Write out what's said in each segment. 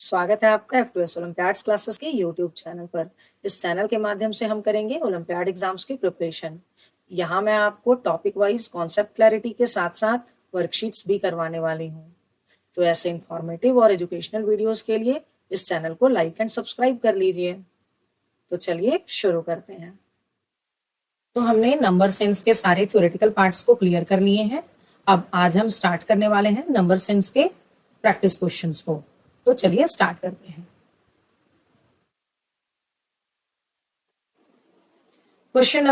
स्वागत है आपका F2S ओलंपियाड्स क्लासेस के यूट्यूब चैनल पर। इस चैनल के माध्यम से हम करेंगे ओलंपियाड एग्जाम्स की प्रिपरेशन। यहाँ मैं आपको टॉपिक वाइज कॉन्सेप्ट क्लैरिटी के साथ साथ वर्कशीट्स भी करवाने वाली हूँ। तो ऐसे इंफॉर्मेटिव और एजुकेशनल वीडियोस के लिए इस चैनल को लाइक एंड सब्सक्राइब कर लीजिए। तो चलिए शुरू करते हैं। तो हमने नंबर सेंस के सारे थ्योरेटिकल पार्ट्स को क्लियर कर लिए हैं। अब आज हम स्टार्ट करने वाले हैं नंबर सेंस के प्रैक्टिस क्वेश्चंस को। तो चलिए स्टार्ट करते हैं। क्वेश्चन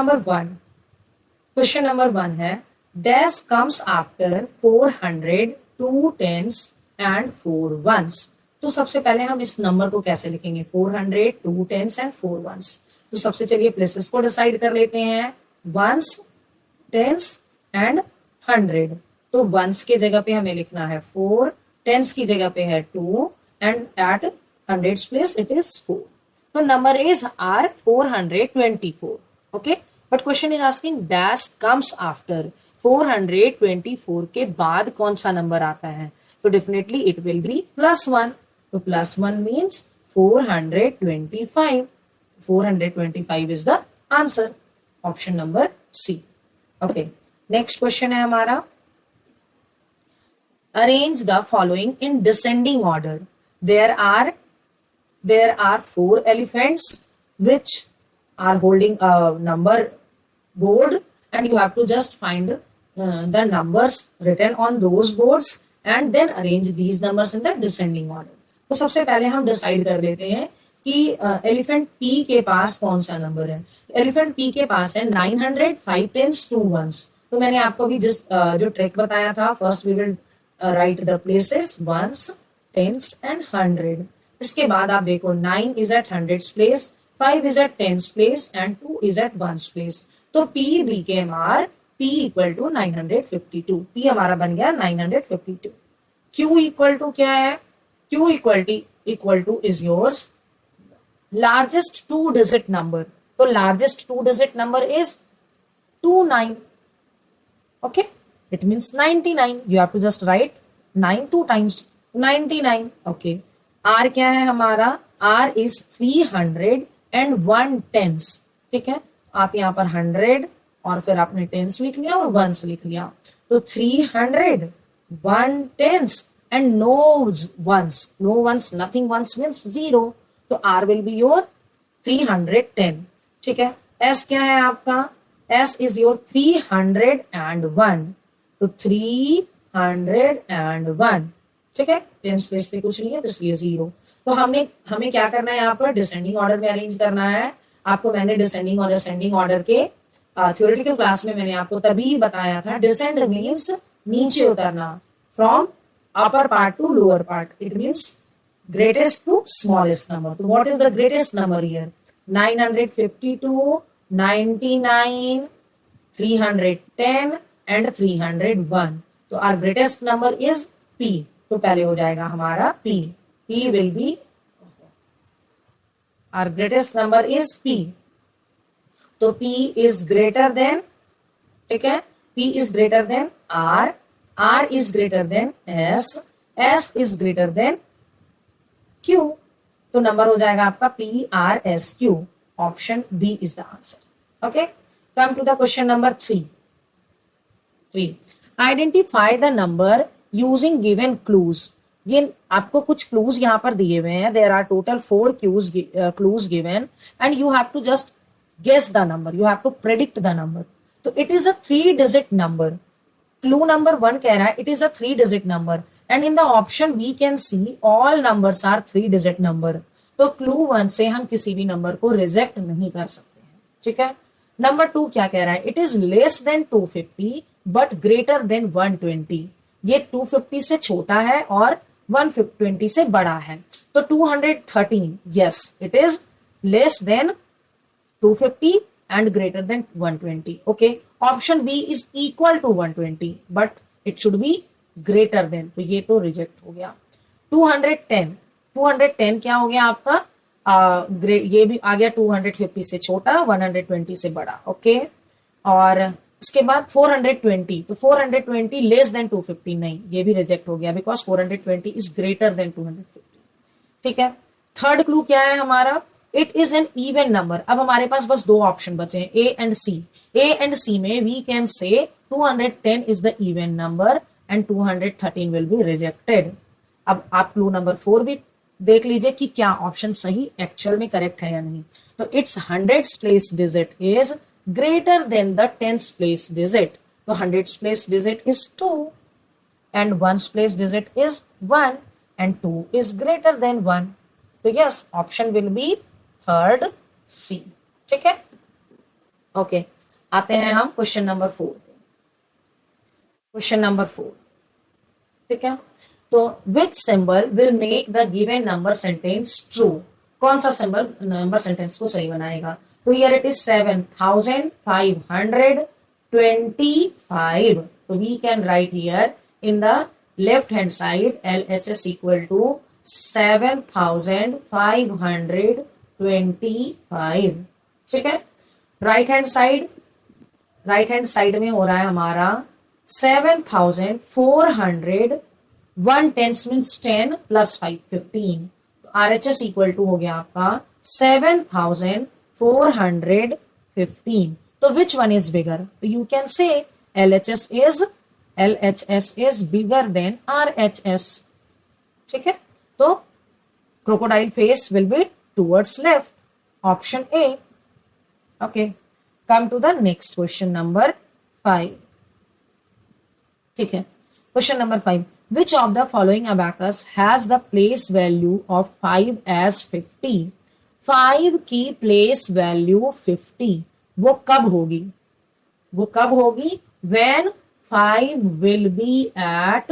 नंबर वन है dash comes after 400 2 tens and 4 ones. तो सबसे पहले हम इस नंबर को कैसे लिखेंगे? 400 2 टेंस एंड 4 वंस। तो सबसे चलिए प्लेसेस को डिसाइड कर लेते हैं। Ones, tens and 100। तो वंस के जगह पे हमें लिखना है 4, टेंस की जगह पे है 2 and at 100's place it is 4. तो number is R 424. Okay, but question is asking dash comes after 424 के बाद कौन सा नंबर आता है? तो definitely it will be +1. तो +1 means 425. 425 is the answer. Option number C. Okay, next question है हमारा arrange the following in descending order. There are 4 elephants which are holding a number board, and you have to just find the numbers written on those boards and then arrange these numbers in the descending order. तो सबसे पहले हम decide कर लेते हैं कि elephant P के पास कौन सा नंबर है। एलिफेंट पी के पास है 900 5 टेंस 2 वंस। तो मैंने आपको भी जो ट्रिक बताया था, first we will write the places ones, tens and 100। इसके बाद आप देखो 9 is at 100's place, 5 is at 10's place and 2 is at 1's place. तो P became R, P equal to 952. P हमारा बन गया 952. Q equal to क्या है? Q equal to is yours largest 2-digit number. तो largest 2-digit number is 29. Okay, it means 99. You have to just write 9 2 times 99. Okay. R क्या है हमारा? R is 300 and 1 tens. ठीक है, आप यहाँ पर 100 और फिर आपने टेंस लिख लिया और वंस लिख लिया। तो 300 1 tens and no ones. No ones, nothing ones means 0. तो R will be your 310. ठीक है, S क्या है आपका? S is your 301. तो 301. ठीक है, टेंस प्लेस पे कुछ नहीं है तो इसलिए 0। तो हमें क्या करना है? यहाँ पर डिसेंडिंग ऑर्डर में अरेंज करना है। आपको मैंने डिसेंडिंग और असेंडिंग ऑर्डर के थ्योरेटिकल क्लास में मैंने आपको तभी बताया था। डिसेंड मीन्स नीचे उतरना, from upper part to lower part. It means greatest to smallest number. तो what is the greatest number here? 952, 99, 310 and 301। तो our greatest number is P. तो पहले हो जाएगा हमारा P. P will be our greatest number is P. तो P is greater than, ठीक है, P is greater than R, R is greater than S, S is greater than Q. तो number हो जाएगा आपका P R S Q. Option B is the answer. Okay, come to the question number 3. Identify the number using given clues. ये आपको कुछ clues यहाँ पर दिए हुए हैं। There are total 4 clues given and you have to just guess the number, you have to predict the number. तो it is a 3-digit number. Clue number 1 कह रहा है it is a 3-digit number and in the option we can see all numbers are 3-digit number. तो clue 1 से हम किसी भी number को रिजेक्ट नहीं कर सकते हैं। ठीक है, नंबर 2 क्या कह रहा है? It is less than 250 but greater than 120। ये 250 से छोटा है और 120 से बड़ा है। तो 213, yes, it is less than 250 and greater than 120। Okay, option B is equal to 120 but it should be greater than. तो ये तो रिजेक्ट हो गया। 210 क्या हो गया आपका? ये भी आ गया 250 से छोटा, 120 से बड़ा। ओके, और इसके बाद 420, तो 420 लेस देन 250 नहीं, ये भी रिजेक्ट हो गया बिकॉज 420 इज ग्रेटर देन 250। ठीक है। थर्ड क्लू क्या है हमारा, it is an even number. अब हमारे पास बस दो ऑप्शन बचे हैं, A and C. A and सी में we can say 210 is the even number and 213 will be rejected. अब आप क्लू नंबर 4 भी देख लीजिए कि क्या ऑप्शन सही एक्चुअल में करेक्ट है या नहीं। तो it's hundreds place digit is greater than the tens place digit. तो hundreds place digit is 2 and ones place digit is 1 and 2 is greater than 1. तो yes, option will be third C. ठीक है, okay. आते हैं हम question number 4 पे। Question number 4, ठीक है। तो which symbol will make the given number sentence true? कौन सा सिंबल नंबर सेंटेंस को सही बनाएगा? तो here it is 7525. So we can write here in the left hand side LHS equal to 7525। ठीक है। राइट हैंड साइड में हो रहा है हमारा 7400, 1 टेंस मीन्स 10 प्लस 5 15। तो RHS इक्वल टू हो गया आपका 7415। तो विच वन इज बिगर? तो you can say LHS is bigger than RHS। ठीक है, तो crocodile face will be towards left, option A। okay, come to the next question number 5। ठीक है, question number 5, which of the following abacus has the place value of 5 as 50? 5 की place value 50 वो कब होगी? when 5 will be at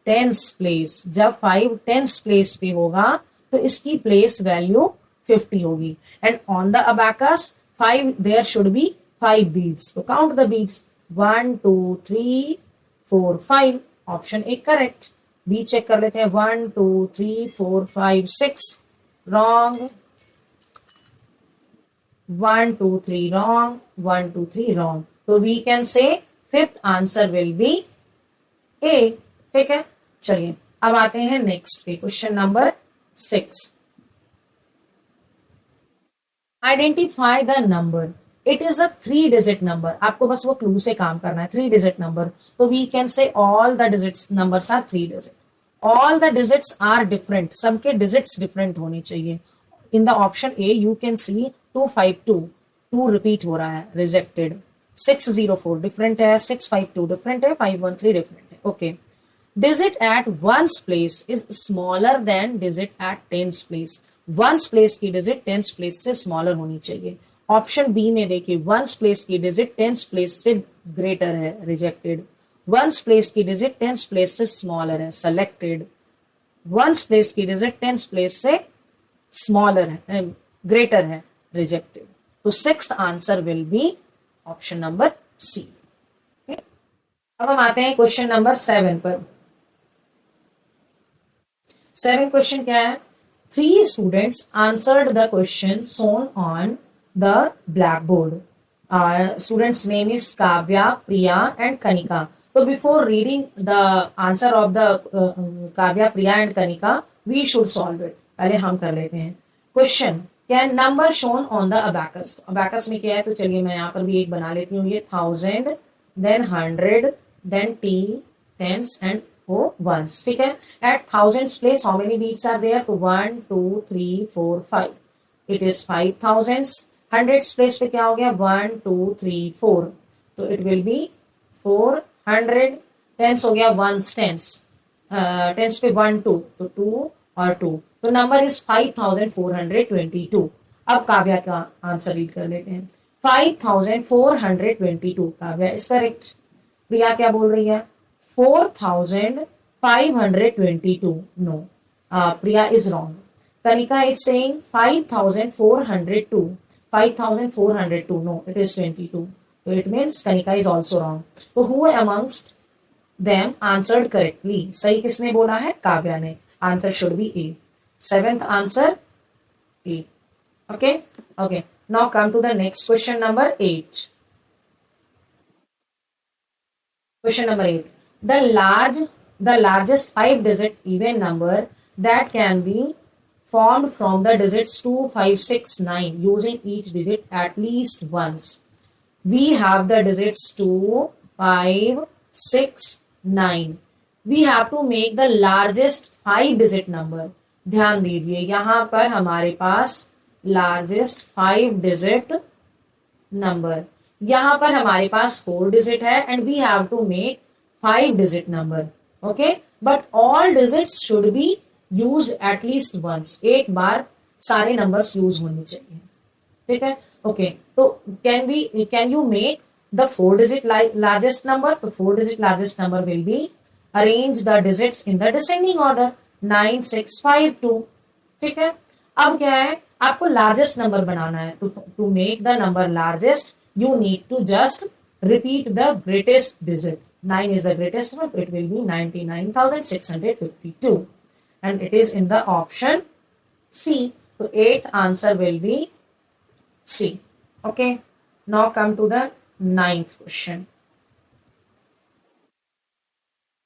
tens place। जब 5 tens place पे होगा तो इसकी place value 50 होगी। and on the abacus 5 there should be 5 beads। तो count the beads, 1 2 3 4 5। Option A correct. B check कर लेते हैं, 1 2 3 4 5 6 रॉन्ग, 1 2 3 रॉन्ग, 1 2 3 रॉन्ग। तो we can say fifth answer will be A. ठीक है, चलिए अब आते हैं नेक्स्ट पे, question number 6। Identify the number, it is a 3 digit number. आपको बस वो क्लू से काम करना है, 3 डिजिट नंबर। तो वी कैन से all the digits numbers are 3 digit. All the digits are different, सबके डिजिट्स डिफरेंट होने चाहिए। In the option A you can see 252, 2 repeat हो रहा है, रिजेक्टेड। 604 डिफरेंट है, 652 डिफरेंट है, 513 डिफरेंट है। Okay, digit at ones place is smaller than digit at tens place. Ones place की डिजिट टेंस प्लेस से स्मॉलर होनी चाहिए। ऑप्शन बी में देखिए, वंस प्लेस की डिजिट टेंस प्लेस से ग्रेटर है, रिजेक्टेड। वंस प्लेस की डिजिट टेंस प्लेस से स्मॉलर है, सेलेक्टेड। वंस प्लेस की डिजिट टेंस प्लेस से स्मॉलर है, ग्रेटर है, रिजेक्टेड। तो sixth answer will be option number सी। अब हम आते हैं क्वेश्चन नंबर 7 पर। 7 क्वेश्चन क्या है? 3 students answered the question shown on the blackboard. Students name is Kavya, Priya and Kanika. तो before reading the answer of the Kavya, Priya and Kanika, we should solve it. पहले हम कर लेते हैं। क्वेश्चन क्या है? Number shown on the abacus. Abacus में क्या है? तो चलिए मैं यहाँ पर भी एक बना लेती हूँ। ये 1000, देन 100, देन टेंस एंड वो वंस। ठीक है, at 1000 place how many beats are there? तो 1 2 3 4 5, इट इज 5000। 100 प्लेस पे क्या हो गया? 1 2 3 4, तो इट विल बी 400। टेंस हो गया वंस, टेंस पे 1 2, तो 2 और 2, तो नंबर इज 5422। अब काव्या का आंसर रीड कर लेते हैं। 5422 काव्या इज करेक्ट। प्रिया क्या बोल रही है? 4522। No, Priya is wrong. Kanika is saying 5402। 5402, no, it is 22। तो it means Kanika is also wrong. तो who amongst them answered correctly? सही किसने बोला है? काव्या ने। Answer should be A. Seventh answer A. Okay, okay. Now come to the next question number 8. Question number 8. The largest 5-digit even number that can be formed from the digits 2, 5, 6, 9 using each digit at least once. We have the digits 2, 5, 6, 9. We have to make the largest 5 digit number. ध्यान दीजिए यहां पर हमारे पास largest 5 digit number, यहां पर हमारे पास 4 digit है and we have to make 5 digit number. Okay, but all digits should be used at least once. एक बार सारे नंबर्स यूज होने चाहिए. ठीक है. ओके, तो can you make the 4 digit largest number? तो 4 digit largest number will be arrange the digits in the descending order 9, 6, 5, 2. ठीक है. अब क्या है, आपको लार्जेस्ट नंबर बनाना है. To make the number largest you need to just repeat the greatest digit. 9 is the greatest one, it will be 99,652 and it is in the option C. So 8th answer will be C. Okay, now come to the 9th question.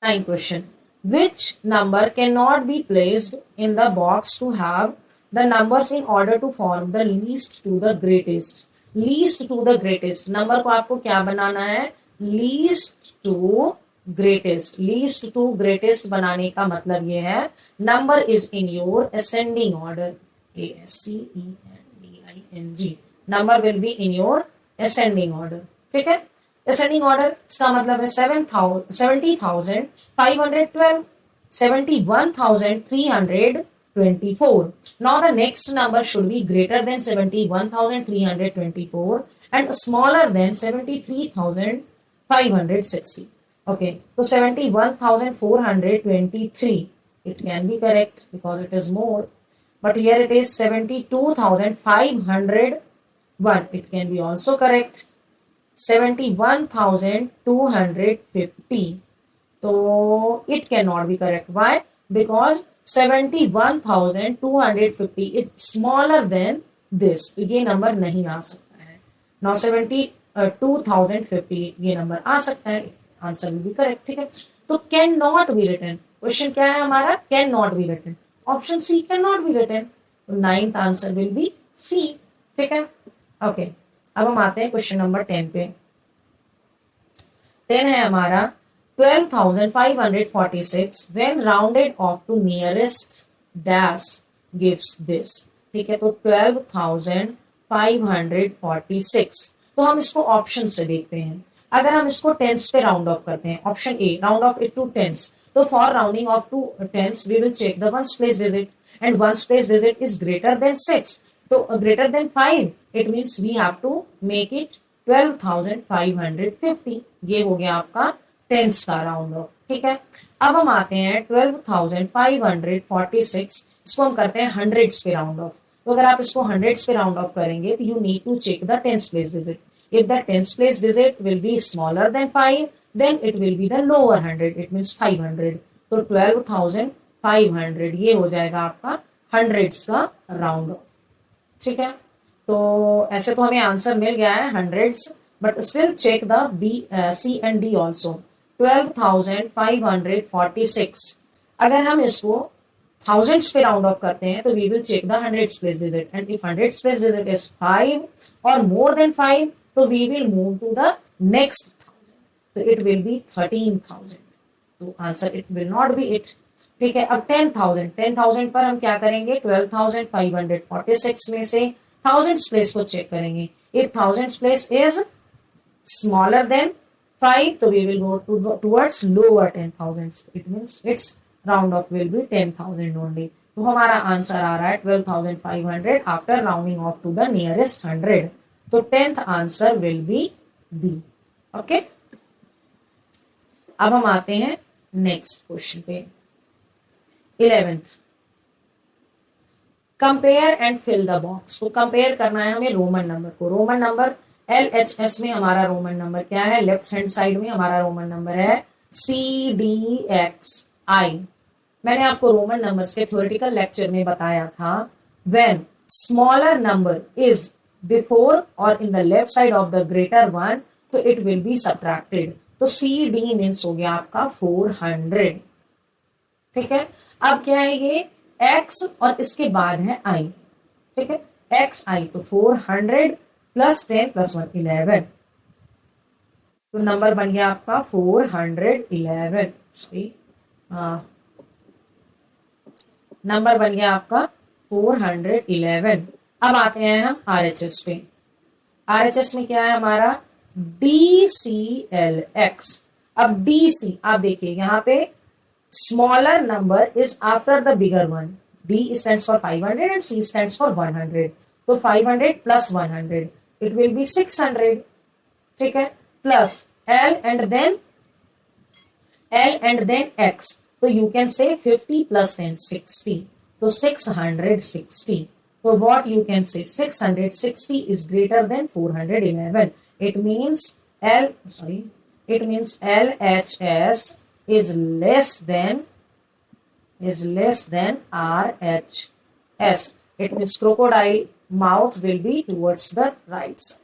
9th question. Which number cannot be placed in the box to have the numbers in order to form the least to the greatest? Least to the greatest number को आपको क्या बनाना है? Least to greatest. Least to greatest बनाने का मतलब ये है number is in your ascending order. ASCENDING. Number will be in your ascending order. ठीक है. असेंडिंग ऑर्डर इसका मतलब है 70,512, 71,324. Now the next number should be greater than 71,324 and smaller than 73,560. Okay, so 71,423. It can be correct because it is more. But here it is 72,501. It can be also correct. 71,250. So it cannot be correct. Why? Because 71,250 it's smaller than this, तो ये number नहीं आ सकता है. Now 72,050 ये number आ सकता है. Answer will be correct. ठीक है. तो can not be written, question क्या है हमारा? Can not be written. Option C can not be written. तो 9th answer will be C. ठीक है. ओके, अब हम आते हैं क्वेश्चन नंबर 10 पे. 10 है हमारा 12,546 when rounded off to nearest dash gives this. ठीक है. तो 12,546. तो हम इसको ऑप्शन से देखते हैं. अगर हम इसको टेंस पे राउंड ऑफ करते हैं, option A round off it to tens. तो for rounding off to tens we will check the ones place digit and ones place digit is greater than 6. तो greater than 5 it means we have to make it 12,550. ये हो गया आपका tense का round of. ठीक है. अब हम आते हैं 12,546. इसको हम करते हैं हंड्रेड्स पे राउंड ऑफ. तो अगर आप इसको हंड्रेड्स पे राउंड ऑफ करेंगे तो you need to check the tens place digit. If the tens place digit will be smaller than 5 then it will be the lower 100. It means 500. तो 12,500 ये हो जाएगा आपका हंड्रेड्स का राउंड ऑफ. ठीक है. तो ऐसे तो हमें आंसर मिल गया है hundreds, but still check the B, C and D also. 12,546 अगर हम इसको थाउजेंड्स पे राउंड ऑफ करते हैं तो we will check the hundreds place digit and if hundreds place digit is 5 और मोर देन 5 तो we will move to the next 1000. तो इट विल बी 13,000. तो answer it will not be it. ठीक है. अब 10,000 पर हम क्या करेंगे? 12,546 में से थाउजेंड्स प्लेस को चेक करेंगे. If thousands place is smaller than 5 so we will go towards lower 10,000. It means its round off will be 10,000 only. तो हमारा आंसर आ रहा है 12,500 after rounding off to the nearest 100. तो 10th answer will be B. Okay. अब हम आते हैं next question पे. 11th. Compare and fill the box. तो कंपेयर करना है हमें रोमन नंबर को. रोमन नंबर LHS में हमारा रोमन नंबर क्या है? लेफ्ट हैंड साइड में हमारा रोमन नंबर है CDXI. मैंने आपको रोमन नंबर्स के थ्योरेटिकल लेक्चर में बताया था when smaller number is before और in the left side of the greater one तो इट विल बी सब्ट्रैक्टेड. तो CD मीन्स हो गया आपका 400. ठीक है. अब क्या है ये x और इसके बाद है i, ठीक है, एक्स आई, तो 400 प्लस 10 प्लस 1 11, तो नंबर बन गया आपका 411, सॉरी, नंबर बन गया आपका 411। अब आते हैं हम आरएचएस पे। आरएचएस में क्या है हमारा, DCLX। अब DC आप देखिए यहाँ पे smaller number is after the bigger one, D stands for 500 and C stands for 100, तो 500 plus 100 it will be 600, ठीक है, plus L and then X, तो you can say 50 plus 10 60, तो 660, so what you can say 660 is greater than 411, it means LHS is less than RHS, it means crocodile mouth will be towards the right side,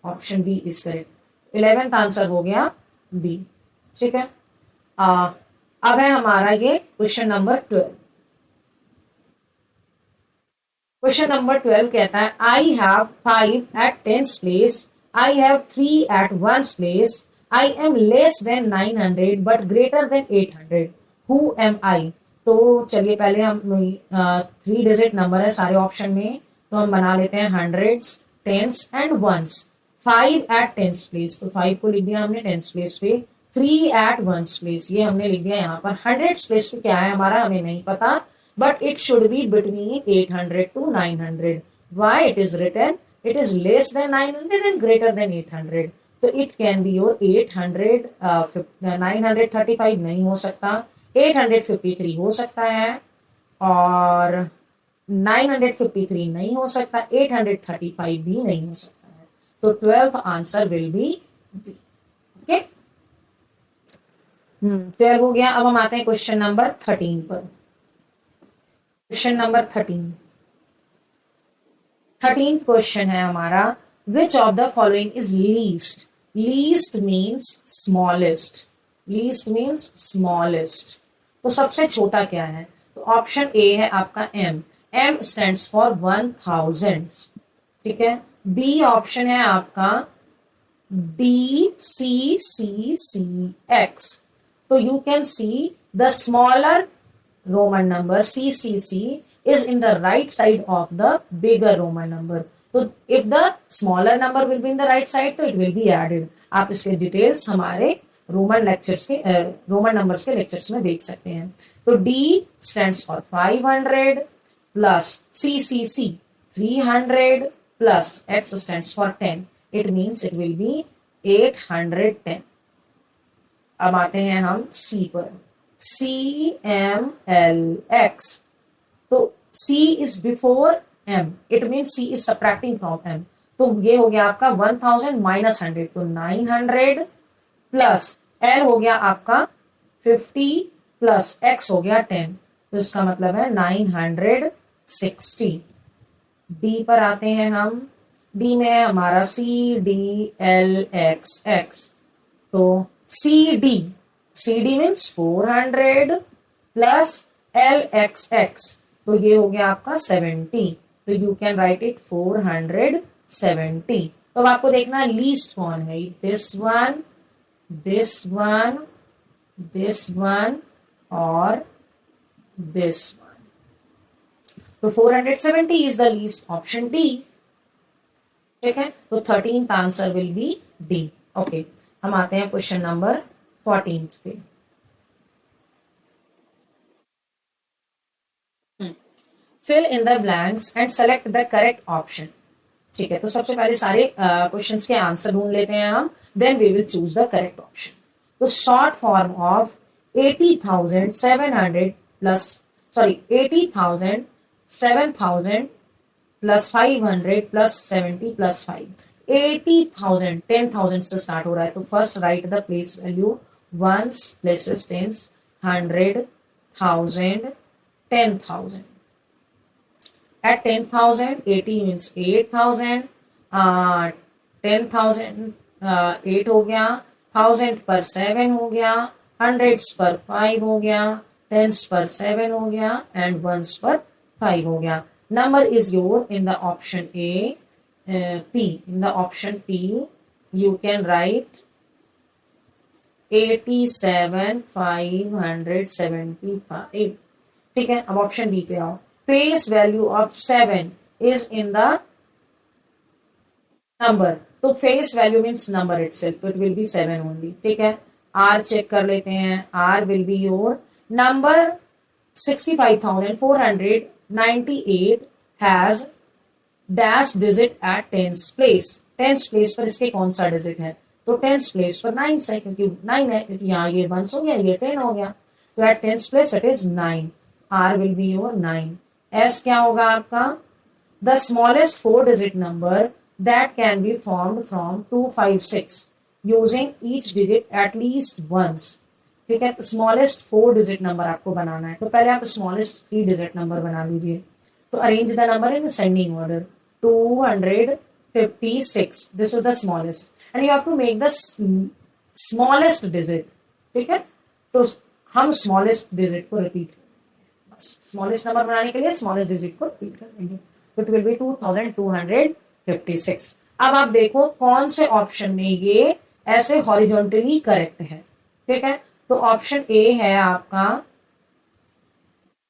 option B is correct। 11th answer हो गया B, ठीक है। अब है हमारा ये question number 12। Question number 12 कहता है I have 5 at 10th place, I have 3 at 1st place, I am less than 900 but greater than 800, who am I. तो चलिए पहले हम 3 डिजिट नंबर है सारे ऑप्शन में, तो हम बना लेते हैं hundreds, tens and ones. 5 at 10th place, तो 5 को लिख दिया हमने 10th प्लेस पे, 3 at 1st प्लेस ये हमने लिख दिया यहाँ पर, 100th प्लेस पे क्या है हमारा हमें नहीं पता, but it should be between 800 to 900. Why it is written? It is less than 900 and greater than 800. So it can be your 800, 935 नहीं हो सकता, 853 हो सकता है, और 953 नहीं हो सकता, 835 भी नहीं हो सकता है, तो 12th answer will be B, okay. 12 हो गया। अब हम आते हैं क्वेश्चन नंबर 13 पर। क्वेश्चन नंबर 13th क्वेश्चन है हमारा, which of the following is least. Least means smallest, least means smallest, तो सबसे छोटा क्या है, तो ऑप्शन ए है आपका एम, एम स्टैंड्स फॉर 1000, ठीक है। बी ऑप्शन है आपका DCCCX, तो you can see the smaller Roman number CCC is in the right side of the bigger Roman number. So if the smaller number will be in the right side, तो it will be added. आप इसके details हमारे Roman lectures के Roman numbers के lectures में देख सकते हैं। तो D stands for 500 plus CCC 300 plus X stands for 10. It means it will be 810. अब आते हैं हम C पर, CMLX, तो C is before M, it means C is subtracting from M, तो ये हो गया आपका 1000 minus 100, तो 900 प्लस L हो गया आपका 50 प्लस X हो गया 10, तो इसका मतलब है 960। D पर आते हैं हम, D में है हमारा CDLXX, तो CD मीन्स 400 प्लस LXX, तो ये हो गया आपका 70, तो यू कैन राइट इट 470। तो अब आपको देखना लीस्ट कौन है, this one, this one, this one और दिस वन, तो 470 is the least, option D, ठीक है। तो 13th answer will be D, okay. हम आते हैं क्वेश्चन नंबर 14 पे। Fill in the blanks and select the correct option, ठीक है। तो सबसे पहले सारे क्वेश्चंस के आंसर ढूंढ लेते हैं हम, then we will choose the correct option. तो short form of 80,700 plus 80,000 7,000 plus 500 plus 70 plus 5, 80,000 10,000 से स्टार्ट हो रहा है, तो first write the place value, ones, places, tens, 100, 1000, 10,000. At 10,000, 80 means 8,000, 10,000 8 हो गया, 1000 पर 7 हो गया, hundreds पर 5 हो गया, टेंस पर 7 हो गया एंड वंस पर 5 हो गया. Number is your in the option A, P. In the option P you can write 87,575. ठीक है, अब ऑप्शन बी पे आओ. Face value of 7 is in the number. तो face value means number itself, तो इट विल बी 7 ओनली. ठीक है, R check कर लेते हैं. R will be your number 65,498 has dash digit at tens place. Tens place पर इसके कौन सा डिजिट है? तो टेंस प्लेस पर 9 है, क्योंकि 9 है, क्योंकि यहाँ ये 1 हो गया, ये 10 हो गया. तो at tens place it is 9. R will be your 9. S क्या होगा आपका? The smallest 4 digit number that can be formed from 256 using each digit at least once. ठीक है, स्मॉलेस्ट 4 डिजिट नंबर आपको बनाना है. तो पहले आप स्मॉलेस्ट 3 डिजिट नंबर बना लीजिए. तो arrange the number in ascending order. 256 this is the smallest and you have to make the smallest digit. ठीक है, तो हम स्मॉलेस्ट डिजिट को रिपीट करेंगे. बस स्मॉलेस्ट नंबर बनाने के लिए स्मॉलेस्ट डिजिट को रिपीट कर देंगे. तो इट विल बी 2256. अब आप देखो कौन से ऑप्शन में ये ऐसे हॉरिजॉन्टली करेक्ट है. ठीक है, तो ऑप्शन ए है आपका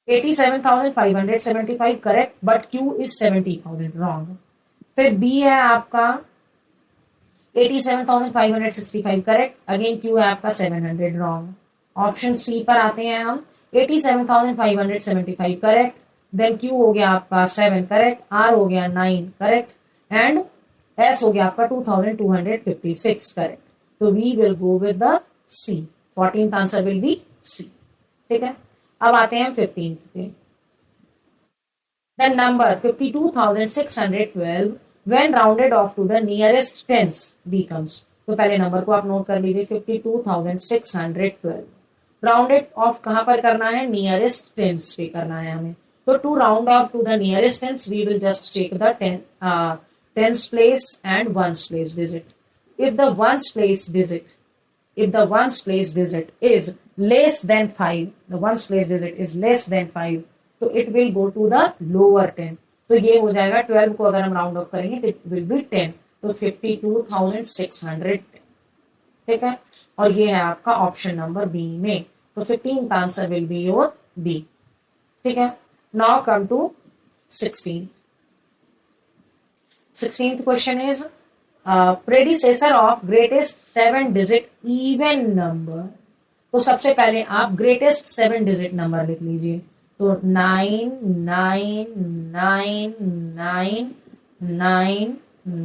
87,575 correct, but Q is 70,000 wrong. फिर बी है आपका 87,565 करेक्ट, अगेन क्यू है आपका 700 रॉन्ग. ऑप्शन सी पर आते हैं हम. 87,575 करेक्ट, देन क्यू हो गया आपका 7 करेक्ट, आर हो गया 9 करेक्ट एंड एस हो गया आपका 2256 करेक्ट. तो we will go with the C. 14th answer will be C. ठीक है, अब आते हैं 15th पे. The number 52,612 when rounded off to the nearest tens becomes. तो पहले नंबर को आप नोट कर लीजिए. 52,612 राउंडेड ऑफ कहां पर करना है? नियरेस्ट टेंस पे करना है हमें. So to round off to the nearest tens, we will just take the tens place and ones place digit. If the ones place digit is less than 5, the ones place digit is less than 5, so it will go to the lower 10. तो ये हो जाएगा 12 को अगर हम round off करेंगे तो it will be 10. तो 52,610. ठीक है, और ये है आपका ऑप्शन नंबर बी में. तो 15th answer will be your B. ठीक है, now come to 16th. 16th question is predecessor of greatest 7 digit even number. तो सबसे पहले आप ग्रेटेस्ट 7 डिजिट नंबर लिख लीजिए. तो 9 9 9 9 9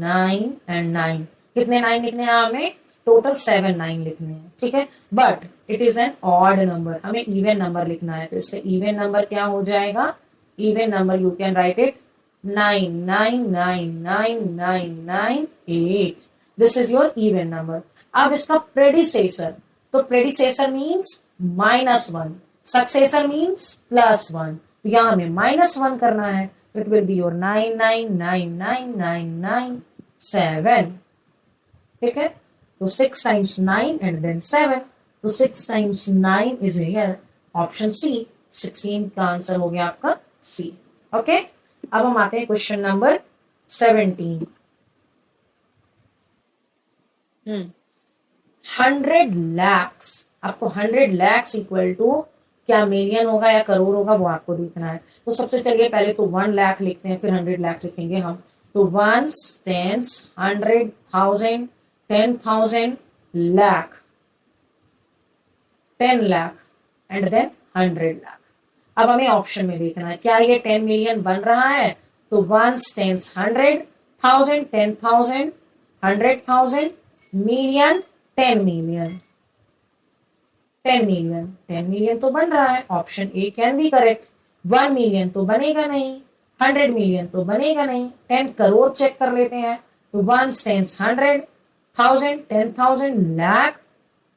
9 एंड 9. कितने 9 लिखने हैं हमें? टोटल 7 9 लिखने हैं. ठीक है, but it is an odd number, हमें इवन नंबर लिखना है. तो इसका इवन नंबर क्या हो जाएगा? Even number you can right it 9999998. This is your even number. अब इसका प्रेडिसेसर. तो प्रेडिसेसर मीन्स -1, सक्सेसर मीन्स +1. तो यहां हमें -1 करना है. It will be your 9999997. ठीक है, तो 6 times 9 and then 7. तो 6 times 9 is here. Option C. 16 का आंसर हो गया आपका सी. ओके, अब हम आते हैं क्वेश्चन नंबर 17. 100 lakhs. आपको 100 lakhs इक्वल टू क्या मिलियन होगा या करोड़ होगा वो आपको देखना है. तो सबसे चलिए पहले तो 1 लाख लिखते हैं, फिर 100 लाख लिखेंगे हम. तो ones, tens, 100, 1000, 10,000, lakh, 10 lakh and then 100 lakh. अब हमें ऑप्शन में देखना है क्या ये 10 मिलियन बन रहा है. तो ones, tens, 100, 1000, 10,000, 100,000, million, 10 million. 10 million, 10 million तो बन रहा है. Option A can be correct. 1 million तो बनेगा नहीं, 100 मिलियन तो बनेगा नहीं. 10 करोड़ चेक कर लेते हैं. तो ones, tens, 100, 1000, 10,000, lakh,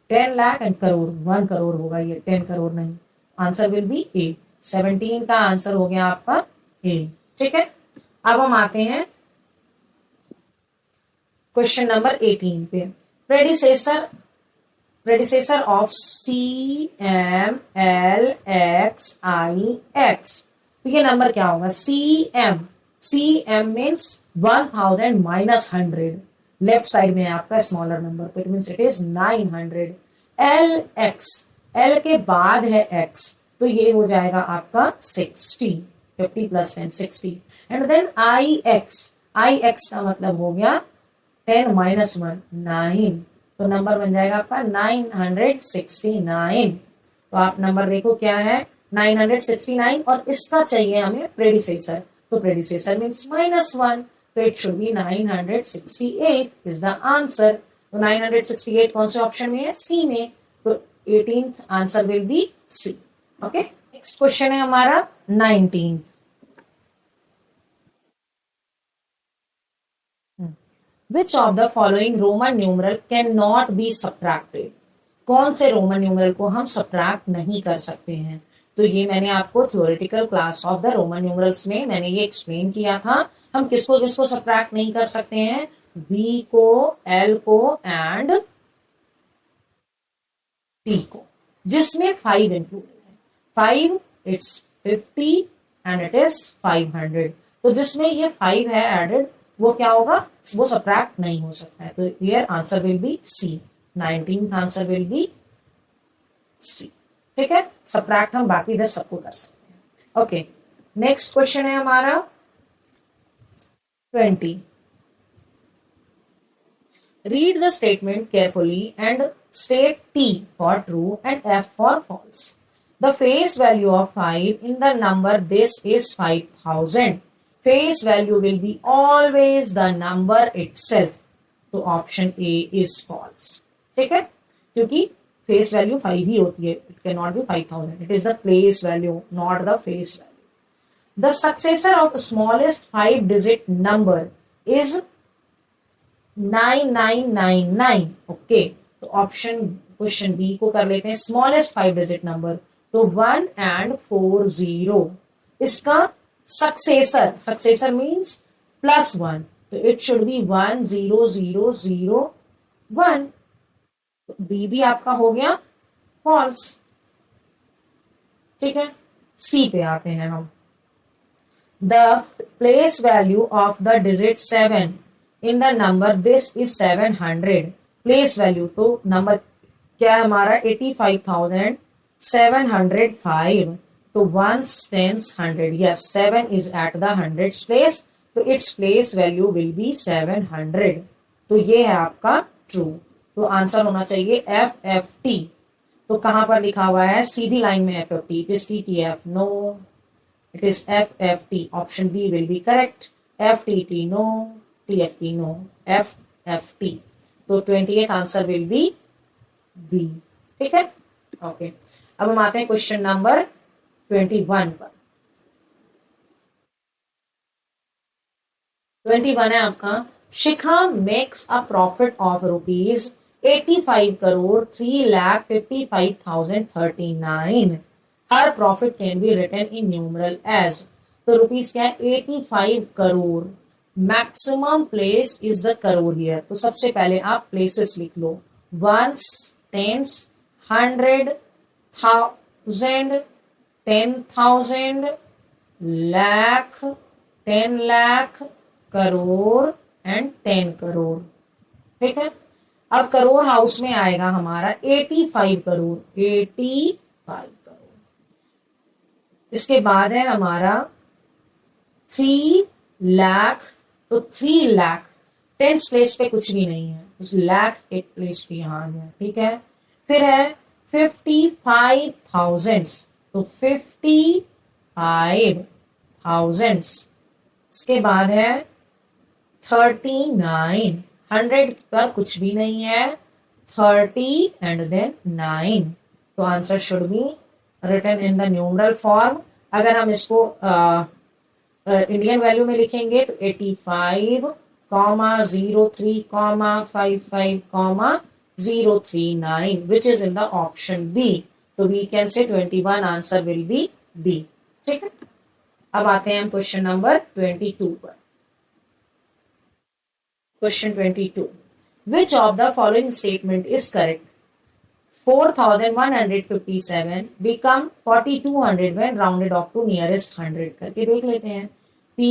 10 lakh and crore. 1 crore होगा ये, 10 करोड़ नहीं. आंसर विल बी ए. 17 का आंसर हो गया आपका ए. ठीक है, अब हम आते हैं क्वेश्चन नंबर 18 पे. प्रेडिसेसर predecessor of CMLXIX, तो ये नंबर क्या होगा? CM means 1000 minus 100, left side में है आपका स्मॉलर नंबर, तो it means it is 900। L के बाद है X, तो ये हो जाएगा आपका 60, 50 प्लस 10 60। एंड देन IX का मतलब हो गया 10 माइनस 1 9, तो नंबर बन जाएगा आपका 969। तो आप नंबर देखो क्या है, 969, और इसका चाहिए हमें प्रेडिसेसर, तो प्रेडिसेसर मीन्स -1, तो it should B 968 is the answer. तो 968 कौन से ऑप्शन में है? सी में, तो 18th answer will be C. Okay, next question है हमारा 19th। Which of the following Roman numeral cannot be subtracted? कौन से रोमन न्यूमरल को हम सब्ट्रैक्ट नहीं कर सकते हैं? तो ये मैंने आपको theoretical class of the Roman numerals में मैंने ये एक्सप्लेन किया था। हम किसको किसको सब्ट्रैक्ट नहीं कर सकते हैं? V को, L को एंड T को, जिसमें 5 इंक्लूडेड है। 5 इट्स 50 एंड इट इज 500, तो जिसमें ये 5 है एडेड, वो क्या होगा? वो सब्ट्रैक्ट नहीं हो सकता है, तो here answer will be C. 19th answer will be C. ठीक है, सब्ट्रैक्ट हम बाकी 10 सबको कर सकते हैं। ओके, नेक्स्ट क्वेश्चन है हमारा 20। Read the statement carefully and state T for true and F for false. The face value of 5 in the number this is 5000. Face value will be always the number itself. तो option A is false. ठीक है, क्योंकि face value 5 ही होती है, it can not B 5000, it is the place value not the face value. The successor of smallest 5 digit number is 9999। Okay, तो option question B को कर लेते हैं, स्मॉलेस्ट 5 डिजिट नंबर, तो 1 and 4 0। इसका सक्सेसर मीन्स +1, तो इट शुड बी 1 0 0 0 1। बी भी आपका हो गया फॉल्स। ठीक है, सी पे आते हैं हम। The place value of the digit 7 in the number this is 700। Place value, तो नंबर क्या है हमारा? 85,705, तो 1 10 100, yes 7 is at the 100th place, तो its place value will be 700, तो ये है आपका ट्रू। तो आंसर होना चाहिए FFT। तो कहां पर लिखा हुआ है? सीधी लाइन में FFT, it is TTF, no it is FFT। Option B will be correct, FTT no, TFT no, FFT। तो 28th answer will be B. ठीक है, ओके। अब हम आते हैं क्वेश्चन नंबर 21 पर। 21 है आपका, Shikha makes a profit of ₹85 crore 3,55,039। Her profit can be written in numeral as, तो रुपीज क्या है? 85 crore. Maximum place is the crore here, तो सबसे पहले आप प्लेसेस लिख लो, ones, tens, 100, 1000, 10,000, lakh, 10 lakh, crore and 10 crore. ठीक है, अब करोड़ हाउस में आएगा हमारा 85 करोड़, 85 करोड़। इसके बाद है हमारा 3 लाख, तो 3 लाख, 10th प्लेस पे कुछ भी नहीं है, उस लाख एक प्लेस पे यहां है। ठीक है, फिर है 55,000, तो 55,000। इसके बाद है 39, 100 पर कुछ भी नहीं है, 30 एंड देन 9, तो answer should be written in the numeral form. अगर हम इसको इंडियन वैल्यू में लिखेंगे तो 85,03,55,039 which is in the option B, तो we can say 21 answer will be B. ठीक है, अब आते हैं हम क्वेश्चन नंबर 22 पर। Question 22, which of the following statement is correct? 4157 become 4200 when rounded off to nearest 100 करके देख लेते हैं. P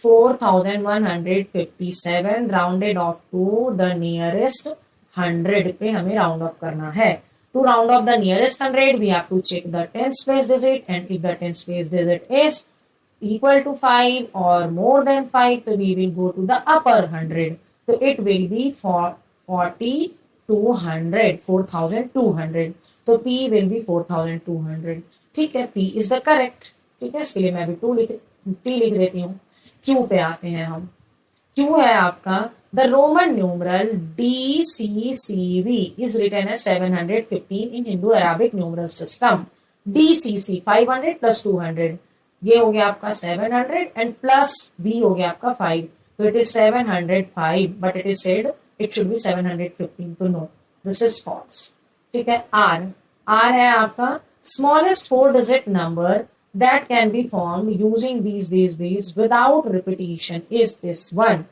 4157 rounded off to the nearest 100 पे हमें राउंड ऑफ करना है. To round off the nearest 100, we have to check the tens place digit, and if the tens place digit is equal to 5 or more than 5, so we will go to the upper 100. So it will be 4200. So P will be 4200. ठीक है, P is the correct. ठीक है, इसके लिए मैं भी P लिख देती हूँ. Q पे आते हैं हम. Q है आपका the Roman numeral DCCV is written as 715 in Hindu Arabic numeral system. DCC 500 plus 200, ये हो गया आपका 700 and plus B हो गया आपका 5, so it is 705, but it is said it should be 715, तो no, this is false. ठीक है. R है आपका smallest 4-digit number that can be formed using these without repetition is this one.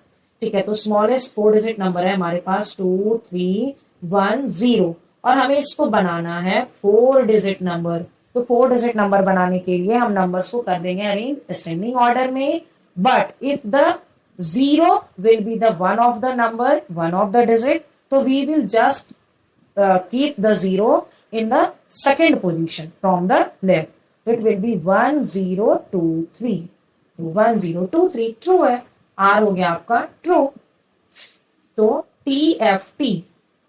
ठीक है, तो स्मॉलेस्ट 4-digit नंबर है हमारे पास 2310 और हमें इसको बनाना है 4-digit नंबर. तो 4-digit नंबर बनाने के लिए हम नंबर्स को कर देंगे अरेंज असेंडिंग ऑर्डर में, but if the 0 will be the one of the number, one of the digit, तो we will just keep the 0 in the second position from the left. It will be 1023. 1023 true है. R हो गया आपका true. तो TFT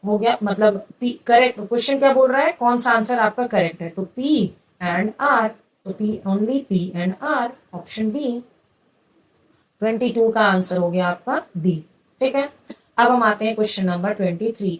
हो गया, मतलब P correct. Question क्या बोल रहा है, कौन सा आंसर आपका करेक्ट है, तो P एंड R. तो P only P and R, option B. 22 का आंसर हो गया आपका B. ठीक है. अब हम आते हैं question number 23.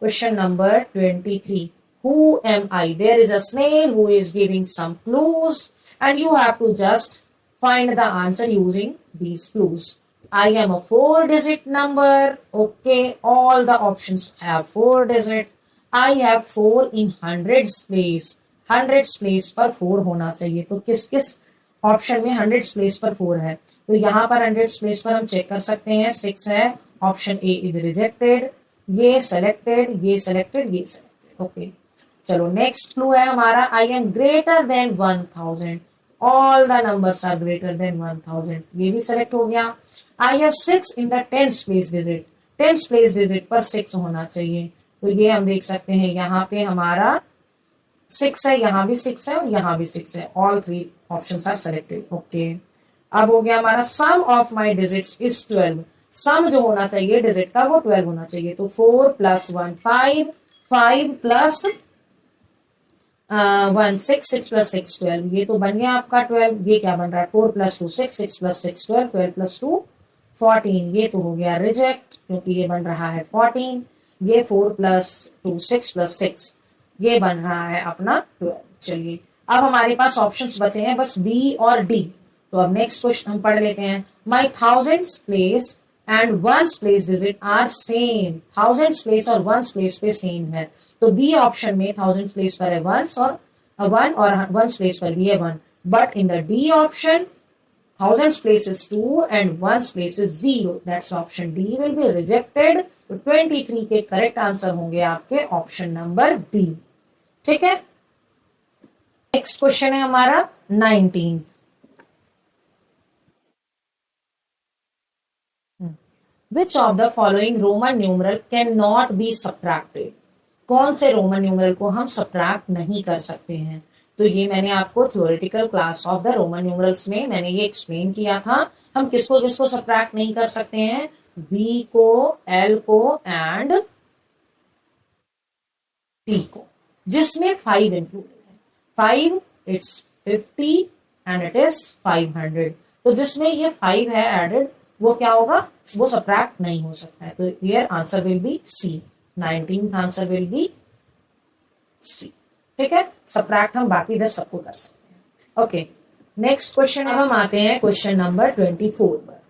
Question number 23. Who am I? There is a snail who is giving some clues and you have to just find the answer using these clues. I am a 4-digit number. Okay, all the options have 4-digit. I have 4 in hundreds place. Hundreds place पर 4 होना चाहिए. तो किस किस option में hundreds place पर 4 है, तो यहाँ पर hundreds place पर हम चेक कर सकते हैं. 6 है, ऑप्शन ए इज रिजेक्टेड. ये सेलेक्टेड, ये सेलेक्टेड, ये सेलेक्टेड. ओके, चलो नेक्स्ट क्लू है हमारा. I am greater than 1000. All the numbers are greater than 1000. ये भी सेलेक्ट हो गया. I have 6 in the tens place digit. Tens place digit पर 6 होना चाहिए, तो ये हम देख सकते हैं. यहाँ पे हमारा 6 है, यहाँ भी 6 है और यहाँ भी 6 है. All 3 options are selected. Okay, अब हो गया हमारा sum of my digits is 12. Sum जो होना चाहिए डिजिट का वो 12 होना चाहिए. तो 4 + 1 5, 5 + 1 6, 6 + 6 12. ये तो बन गया आपका 12. ये क्या बन रहा है, 4 + 2 6, 6 + 6 12, 12 + 2 14. ये तो हो गया रिजेक्ट क्योंकि ये बन रहा है 14. ये 4 + 2 6 + 6, ये बन रहा है अपना 12. चलिए, अब हमारे पास ऑप्शंस बचे हैं बस बी और डी. तो अब नेक्स्ट क्वेश्चन हम पढ़ लेते हैं. My thousands place and ones place digit are same. Thousands place और वंस प्लेस पे सेम है, तो बी ऑप्शन में थाउजेंड्स प्लेस पर है वंस और 1 और वंस प्लेस पर भी है 1. But in the D option thousands place is 2 and ones place is 0. That's option D will be rejected. तो 23 के करेक्ट आंसर होंगे आपके ऑप्शन नंबर बी. ठीक है. नेक्स्ट क्वेश्चन है हमारा 19. Which of the following Roman numeral cannot be subtracted? कौन से रोमन न्यूमरल को हम सब्ट्रैक्ट नहीं कर सकते हैं? तो ये मैंने आपको theoretical class of the Roman numerals में मैंने ये एक्सप्लेन किया था. हम किसको किसको सब्ट्रैक्ट नहीं कर सकते हैं, V को, L को एंड T को, जिसमें 5 इंक्लूडेड है. 5 इट्स 50 एंड इट इज 500. तो जिसमें ये 5 है एडेड, वो क्या होगा, वो सब्ट्रैक्ट नहीं हो सकता है. तो here answer will be C. 19th answer will be C. ठीक है. सब्ट्रैक्ट हम बाकी 10 सबको कर सकते हैं. Okay, next question. अब हम आते हैं क्वेश्चन नंबर 24 पर.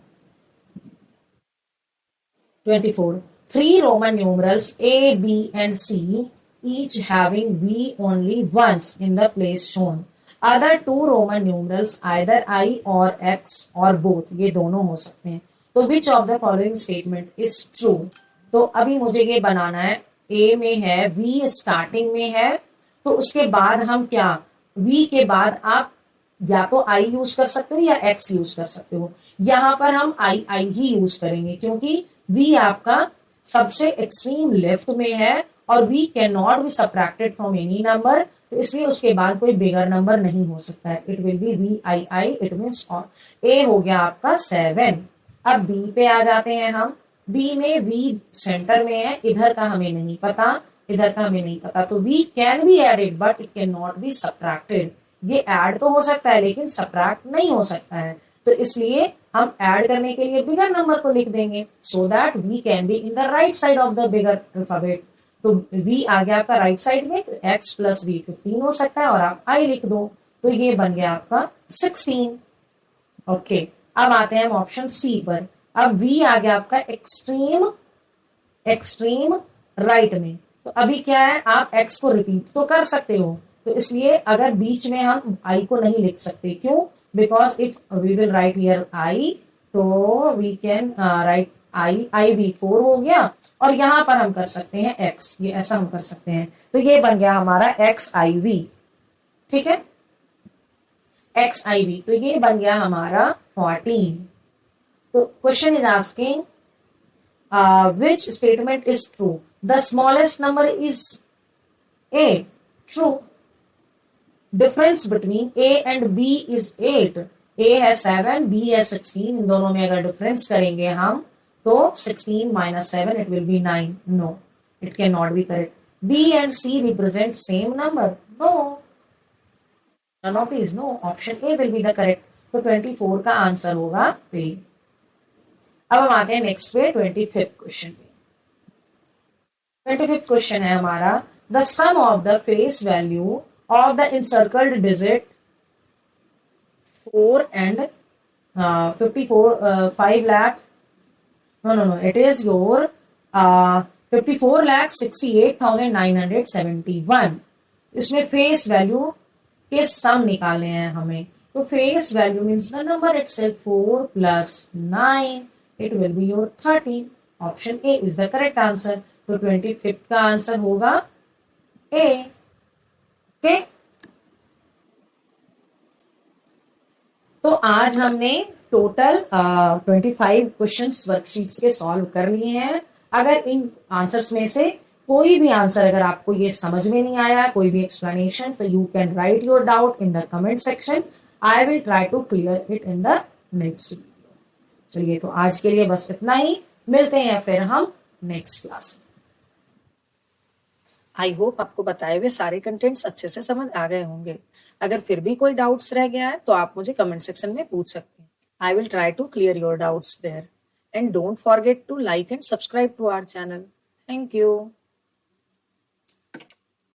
24. 3 Roman numerals A, B and C each having B only once in the place shown. Other 2 Roman numerals either I or X or both, ये दोनों हो सकते हैं. तो which of the following statement is true? तो अभी मुझे ये बनाना है ए में है, वी स्टार्टिंग में है, तो उसके बाद हम क्या, वी के बाद आप या तो आई यूज कर सकते हो या एक्स यूज कर सकते हो। यहां पर हम आई ही यूज करेंगे क्योंकि वी आपका सबसे एक्सट्रीम लेफ्ट में है और we can not be subtracted from any number, तो इसलिए उसके बाद कोई बिगर नंबर नहीं हो सकता है। It will be V I I, it means A हो गया आपका 7। अब बी पे आ जाते हैं हम। बी में वी सेंटर में है, इधर का हमें नहीं पता, इधर का हमें नहीं पता, तो we can be added but it can not be subtracted. ये ऐड तो हो सकता है लेकिन सब्ट्रैक्ट नहीं हो सकता है, तो इसलिए हम ऐड करने के लिए बिगर नंबर को लिख देंगे so that we can be in the right side of the bigger alphabet. तो v आ गया आपका राइट साइड में, तो x प्लस वी 15 हो सकता है और आप i लिख दो, तो ये बन गया आपका 16। ओके, अब आते हैं हम ऑप्शन सी पर। अब v आ गया आपका एक्सट्रीम, एक्सट्रीम राइट में, तो अभी क्या है, आप x को रिपीट तो कर सकते हो, तो इसलिए अगर बीच में हम i को नहीं लिख सकते, क्यों, because if we will write here i, तो वी कैन राइट आई भी 4 हो गया, और यहां पर हम कर सकते हैं x, ये ऐसा हम कर सकते हैं, तो ये बन गया हमारा एक्स आई वी। ठीक है, एक्स आई वी, तो ये बन गया हमारा 14। तो question is asking which statement is true? The smallest number is a. True. Difference between a and b is 8. a है 7, b है 16, इन दोनों में अगर डिफरेंस करेंगे हम तो 16 minus 7 it will be 9. No, it cannot be correct. b and c represent same number. No, none of these. No, option a will be the correct. तो 24 का आंसर होगा a. अब हम आते हैं नेक्स्ट पे 25th क्वेश्चन पे। 25th question है हमारा, the sum of the face value of the encircled digit 4 and 54 5 lakh, no, it is your 54,68,971। इसमें फेस वैल्यू के सम निकालने हैं हमें, तो face value means the number itself 4 plus 9, it will be your 13. Option A is the correct answer. तो 25th का answer होगा ए। Okay, तो आज हमने टोटल 25 क्वेश्चंस वर्कशीट्स के सॉल्व कर लिए हैं। अगर इन आंसर्स में से कोई भी आंसर अगर आपको ये समझ में नहीं आया, कोई भी एक्सप्लेनेशन, तो you can write your doubt in the comment section. I will try to clear it in the next video. चलिए, तो आज के लिए बस इतना ही, मिलते हैं फिर हम नेक्स्ट क्लास में। आई होप आपको बताए हुए सारे कंटेंट्स अच्छे से समझ आ गए होंगे। अगर फिर भी कोई डाउट्स रह गया है तो आप मुझे कमेंट सेक्शन में पूछ सकते हैं। I will try to clear your doubts there, and don't forget to like and subscribe to our channel. Thank you.